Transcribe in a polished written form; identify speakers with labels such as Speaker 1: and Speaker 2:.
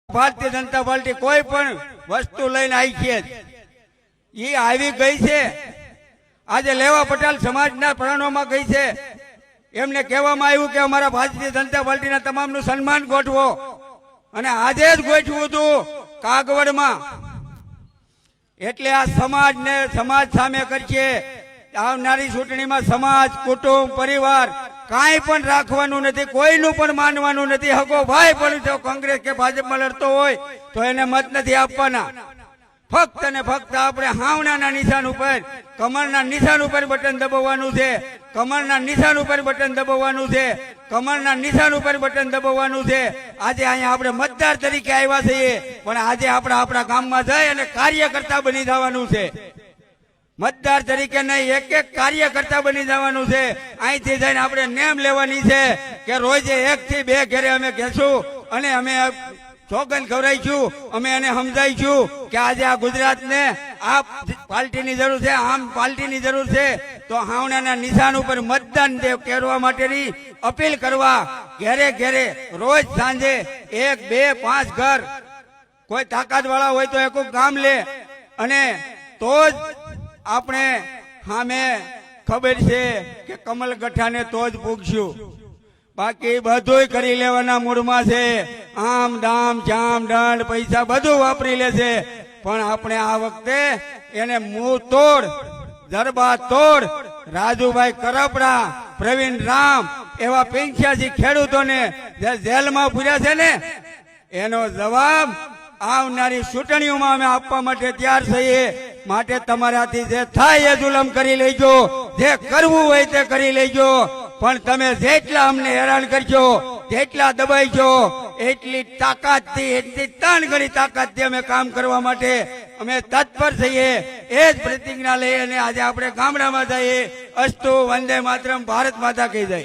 Speaker 1: Bharatiya Janata party કોઈ પણ વસ્તુ લઈને આવી છે એ આવી ગઈ છે। આજે લેવા પટેલ સમાજના પ્રાણોમાં ગઈ છે। એમને કહેવામાં આવ્યું કે અમારા ભારતીય જનતા પાર્ટીના તમામનું સન્માન ગોઠવો અને આજે જ ગોઠવું હતું કાગવડમાં। એટલે આ સમાજને સમાજ સામે કરશે। આવનારી ચૂંટણીમાં સમાજ કુટુંબ પરિવાર કાંઈ પણ રાખવાનું નથી, કોઈનું પણ માનવાનું નથી। હકો ભાઈ પણ જો કોંગ્રેસ કે ભાજપમાં લડતો હોય તો એને મત નથી આપવાના। ફક્ત ને ફક્ત આપણે હાવણાના નિશાન ઉપર કમરના નિશાન ઉપર બટન દબાવવાનું છે। કમરના નિશાન ઉપર બટન દબાવવાનું છે। કમરના નિશાન ઉપર બટન દબાવવાનું છે। આજે અહીંયા આપણે મતદાર તરીકે આવ્યા છીએ, પણ આજે આપણે આપણા ગામમાં જઈ અને કાર્યકર્તા બની જવાનું છે। મતદાર તરીકે નહીં, એક એક કાર્યકર્તા બની જવાનું છે। અહીંથી જઈને આપણે નેમ લેવાની છે કે રોજે 1 થી 2 ઘરે અમે કહેશું અને અમે સોગંદ ખવડાવીશું, અમે એને સમજાવીશું કે આજે આ ગુજરાતને આ પાર્ટીની જરૂર છે, આમ પાર્ટીની જરૂર છે। તો હાવણાના નિશાન ઉપર મતદાન કરવા માટેની અપીલ કરવા ઘેરે ઘેરે રોજ સાંજે 1, 2, 5 ઘર, કોઈ તાકાત વાળા હોય તો એક ગામ લે અને તો જ આપણે સામે ખબર છે કે કમલ ગઠાને તો જ પૂગશું। બાકી બધું કરી લેવાના મૂડમાં છે। આમ દામ જામ દંડ પૈસા બધું વાપરી લે છે, પણ આપણે આ વખતે એને મુંહ તોડ જરબા તોડ રાજુભાઈ કરપડા, પ્રવીણ રામ એવા 85 ખેડૂતોને જે જેલમાં પૂર્યા છે ને, એનો જવાબ આવનારી ચૂંટણીઓમાં અમે આપવા માટે તૈયાર છીએ। માટે તમારાથી જે થાય એ જુલમ કરી લેજો, જે કરવું હોય તે કરી લેજો, પણ તમે જેટલા અમને હેરાન કરજો, જેટલા દબાઈજો, એટલી તાકાતથી, એટલી 3 ગણી તાકાતથી અમે કામ કરવા માટે અમે તત્પર છીએ। એ જ પ્રતિજ્ઞા લઈ અને આજે આપણે ગામડામાં જઈએ। અસ્તુ વંદે માતરમ, ભારત માતા કી જય।